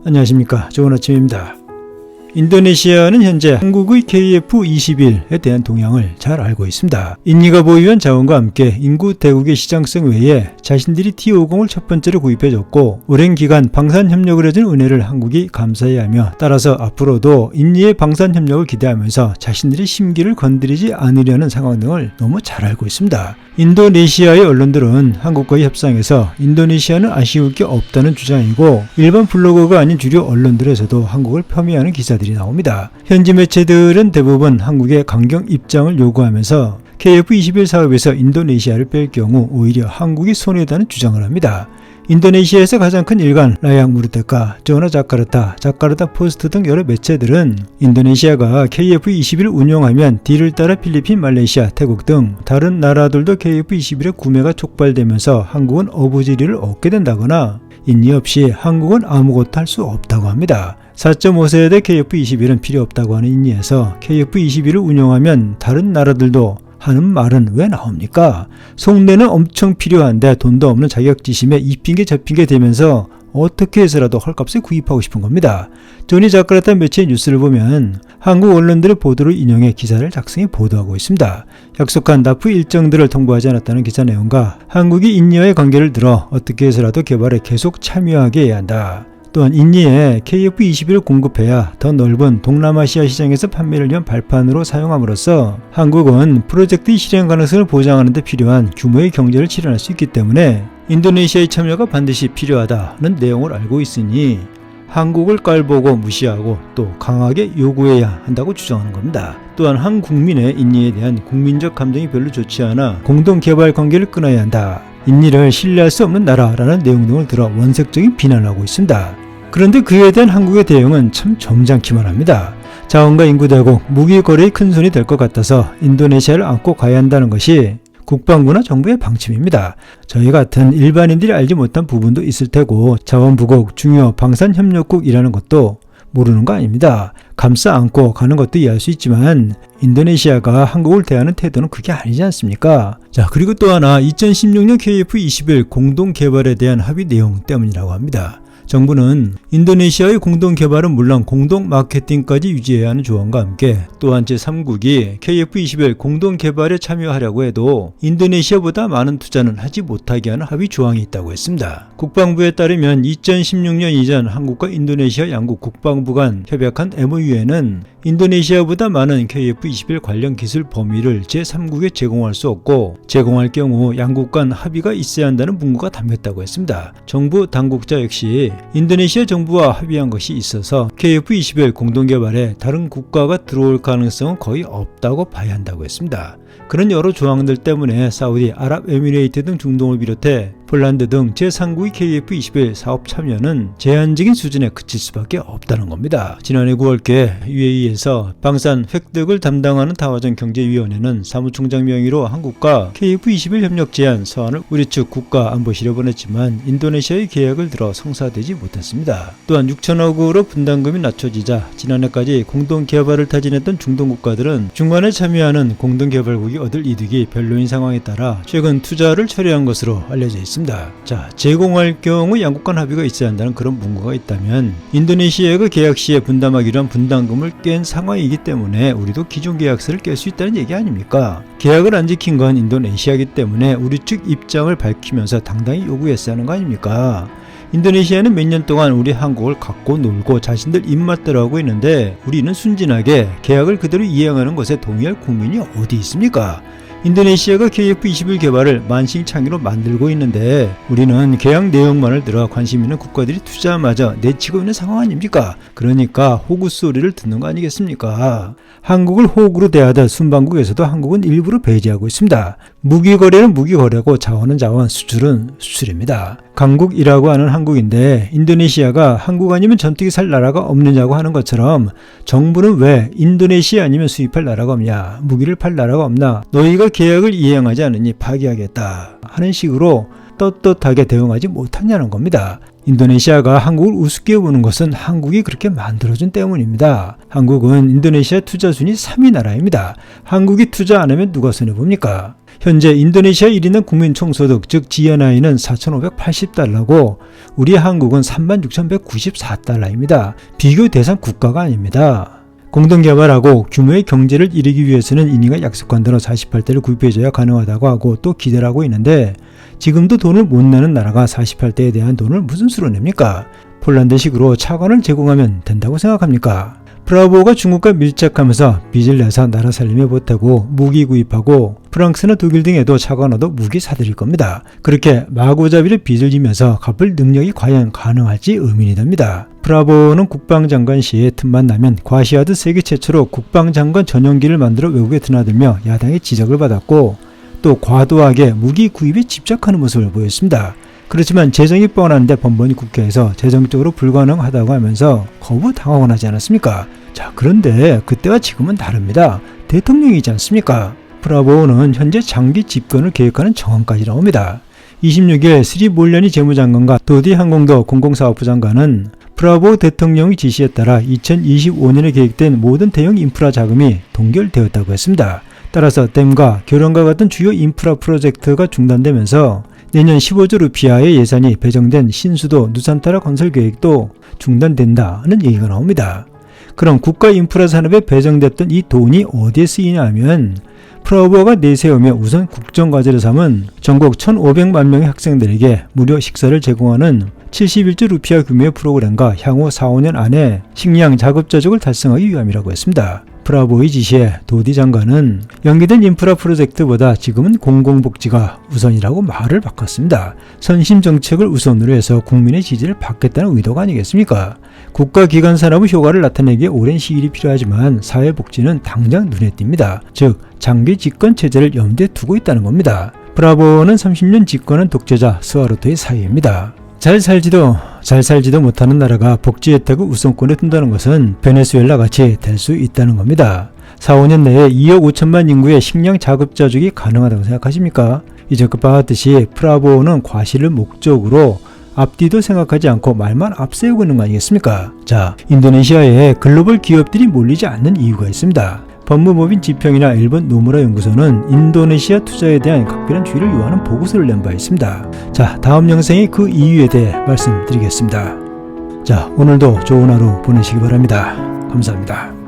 안녕하십니까, 좋은 아침입니다. 인도네시아는 현재 한국의 KF-21에 대한 동향을 잘 알고 있습니다. 인니가 보유한 자원과 함께 인구 대국의 시장성 외에 자신들이 T-50을 첫 번째로 구입해줬고 오랜 기간 방산협력을 해준 은혜를 한국이 감사해하며 따라서 앞으로도 인니의 방산협력을 기대하면서 자신들의 심기를 건드리지 않으려는 상황 등을 너무 잘 알고 있습니다. 인도네시아의 언론들은 한국과의 협상에서 인도네시아는 아쉬울 게 없다는 주장이고 일반 블로거가 아닌 주류 언론들에서도 한국을 폄훼하는 기사들이 나옵니다. 현지 매체들은 대부분 한국의 강경 입장을 요구하면서 KF-21 사업에서 인도네시아를 뺄 경우 오히려 한국이 손해다는 주장을 합니다. 인도네시아에서 가장 큰 일간 라양 무르테카, 조나 자카르타, 자카르타 포스트 등 여러 매체들은 인도네시아가 KF-21을 운용하면 뒤를 따라 필리핀, 말레이시아, 태국 등 다른 나라들도 KF-21의 구매가 촉발되면서 한국은 어부지리를 얻게 된다거나 인니 없이 한국은 아무것도 할 수 없다고 합니다. 4.5세대 KF-21은 필요 없다고 하는 인니에서 KF-21을 운용하면 다른 나라들도 하는 말은 왜 나옵니까? 속내는 엄청 필요한데 돈도 없는 자격지심에 이 핑계 저 핑계 대면서 어떻게 해서라도 헐값에 구입하고 싶은 겁니다. 조니 자카르타 매체의 뉴스를 보면 한국 언론들의 보도를 인용해 기사를 작성해 보도하고 있습니다. 약속한 납부 일정들을 통보하지 않았다는 기사 내용과 한국이 인니와의 관계를 들어 어떻게 해서라도 개발에 계속 참여하게 해야 한다. 또한 인니에 KF-21을 공급해야 더 넓은 동남아시아 시장에서 판매를 위한 발판으로 사용함으로써 한국은 프로젝트의 실행 가능성을 보장하는 데 필요한 규모의 경제를 실현할 수 있기 때문에 인도네시아의 참여가 반드시 필요하다는 내용을 알고 있으니 한국을 깔보고 무시하고 또 강하게 요구해야 한다고 주장하는 겁니다. 또한 한 국민의 인니에 대한 국민적 감정이 별로 좋지 않아 공동개발 관계를 끊어야 한다. 인니를 신뢰할 수 없는 나라라는 내용 등을 들어 원색적인 비난을 하고 있습니다. 그런데 그에 대한 한국의 대응은 참 점잖기만 합니다. 자원과 인구 대국, 무기 거래의 큰손이 될 것 같아서 인도네시아를 안고 가야 한다는 것이 국방부나 정부의 방침입니다. 저희 같은 일반인들이 알지 못한 부분도 있을 테고 자원부국, 중요 방산협력국이라는 것도 모르는 거 아닙니다. 감싸 안고 가는 것도 이해할 수 있지만 인도네시아가 한국을 대하는 태도는 그게 아니지 않습니까? 자, 그리고 또 하나 2016년 KF-21 공동개발에 대한 합의 내용 때문이라고 합니다. 정부는 인도네시아의 공동개발은 물론 공동 마케팅까지 유지해야 하는 조항과 함께 또한 제3국이 KF-21 공동개발에 참여하려고 해도 인도네시아보다 많은 투자는 하지 못하게 하는 합의 조항이 있다고 했습니다. 국방부에 따르면 2016년 이전 한국과 인도네시아 양국 국방부 간 협약한 MOU에는 인도네시아보다 많은 KF-21 관련 기술 범위를 제3국에 제공할 수 없고 제공할 경우 양국 간 합의가 있어야 한다는 문구가 담겼다고 했습니다. 정부 당국자 역시 인도네시아 정부와 합의한 것이 있어서 KF-21 공동개발에 다른 국가가 들어올 가능성은 거의 없다고 봐야 한다고 했습니다. 그런 여러 조항들 때문에 사우디, 아랍에미레이트 등 중동을 비롯해 폴란드 등 제3국의 KF-21 사업 참여는 제한적인 수준에 그칠 수밖에 없다는 겁니다. 지난해 9월께 UAE에서 방산 획득을 담당하는 다화정 경제위원회는 사무총장 명의로 한국과 KF-21 협력 제안 서한을 우리 측 국가안보실에 보냈지만 인도네시아의 계약을 들어 성사되지 못했습니다. 또한 6천억으로 분담금이 낮춰지자 지난해까지 공동개발을 타진했던 중동 국가들은 중간에 참여하는 공동개발국이 얻을 이득이 별로인 상황에 따라 최근 투자를 철회한 것으로 알려져 있습니다. 자, 제공할 경우 양국 간 합의가 있어야 한다는 그런 문구가 있다면 인도네시아가 계약 시에 분담하기로 한 분담금을 깬 상황이기 때문에 우리도 기존 계약서를 깰 수 있다는 얘기 아닙니까? 계약을 안 지킨 건 인도네시아이기 때문에 우리 측 입장을 밝히면서 당당히 요구했어야 하는 거 아닙니까? 인도네시아는 몇 년 동안 우리 한국을 갖고 놀고 자신들 입맛대로 하고 있는데 우리는 순진하게 계약을 그대로 이행하는 것에 동의할 국민이 어디 있습니까? 인도네시아가 KF-21 개발을 만신창이로 만들고 있는데 우리는 계약 내용만을 들어 관심 있는 국가들이 투자마저 내치고 있는 상황 아닙니까? 그러니까 호구 소리를 듣는 거 아니겠습니까? 한국을 호구로 대하듯 순방국에서도 한국은 일부러 배제하고 있습니다. 무기거래는 무기거래고 자원은 자원, 수출은 수출입니다. 강국이라고 하는 한국인데 인도네시아가 한국 아니면 전투기 살 나라가 없느냐고 하는 것처럼 정부는 왜 인도네시아 아니면 수입할 나라가 없냐, 무기를 팔 나라가 없나, 너희가 계약을 이행하지 않으니 파기하겠다 하는 식으로 떳떳하게 대응하지 못하냐는 겁니다. 인도네시아가 한국을 우습게 보는 것은 한국이 그렇게 만들어준 때문입니다. 한국은 인도네시아 투자 순위 3위 나라입니다. 한국이 투자 안 하면 누가 손해봅니까? 현재 인도네시아 1인당 국민 총소득 즉 GNI는 4,580달러고 우리 한국은 36,194달러입니다. 비교 대상 국가가 아닙니다. 공동개발하고 규모의 경제를 이루기 위해서는 인이가 약속한 대로 48대를 구입해줘야 가능하다고 하고 또 기대를 하고 있는데 지금도 돈을 못 내는 나라가 48대에 대한 돈을 무슨 수로 냅니까? 폴란드식으로 차관을 제공하면 된다고 생각합니까? 브라보가 중국과 밀착하면서 빚을 내서 나라 살림에 보태고 무기 구입하고 프랑스나 독일 등에도 차관으로 무기 사들일 겁니다. 그렇게 마구잡이로 빚을 지면서 갚을 능력이 과연 가능할지 의문이 됩니다. 브라보는 국방장관 시에 틈만 나면 과시하듯 세계 최초로 국방장관 전용기를 만들어 외국에 드나들며 야당의 지적을 받았고 또 과도하게 무기 구입에 집착하는 모습을 보였습니다. 그렇지만 재정이 뻔한데 번번이 국회에서 재정적으로 불가능하다고 하면서 거부당하곤 하지 않았습니까? 자, 그런데 그때와 지금은 다릅니다. 대통령이지 않습니까? 브라보는 현재 장기 집권을 계획하는 정황까지 나옵니다. 26일 스리몰련이 재무장관과 도디 항공도 공공사업부 장관은 브라보 대통령의 지시에 따라 2025년에 계획된 모든 대형 인프라 자금이 동결되었다고 했습니다. 따라서 댐과 교량과 같은 주요 인프라 프로젝트가 중단되면서 내년 15조 루피아의 예산이 배정된 신수도 누산타라 건설 계획도 중단된다는 얘기가 나옵니다. 그럼 국가 인프라 산업에 배정됐던 이 돈이 어디에 쓰이냐 하면 프라보가 내세우며 우선 국정과제를 삼은 전국 1,500만 명의 학생들에게 무료 식사를 제공하는 71조 루피아 규모의 프로그램과 향후 4-5년 안에 식량 자급자족을 달성하기 위함이라고 했습니다. 브라보의 지시에 도디 장관은 연기된 인프라 프로젝트보다 지금은 공공복지가 우선이라고 말을 바꿨습니다. 선심 정책을 우선으로 해서 국민의 지지를 받겠다는 의도가 아니겠습니까? 국가기관 산업의 효과를 나타내기에 오랜 시일이 필요하지만 사회복지는 당장 눈에 띕니다. 즉 장기 집권 체제를 염두에 두고 있다는 겁니다. 브라보는 30년 집권한 독재자 스와르토의 사위입니다. 잘 살지도 못하는 나라가 복지 혜택을 우선권에 둔다는 것은 베네수엘라 같이 될 수 있다는 겁니다. 4-5년 내에 2억 5천만 인구의 식량 자급자족이 가능하다고 생각하십니까? 이제 봤듯이 프라보는 과시를 목적으로 앞뒤도 생각하지 않고 말만 앞세우고 있는 거 아니겠습니까? 자, 인도네시아에 글로벌 기업들이 몰리지 않는 이유가 있습니다. 법무법인 지평이나 일본 노무라 연구소는 인도네시아 투자에 대한 각별한 주의를 요하는 보고서를 낸 바 있습니다. 자, 다음 영상에 그 이유에 대해 말씀드리겠습니다. 자, 오늘도 좋은 하루 보내시기 바랍니다. 감사합니다.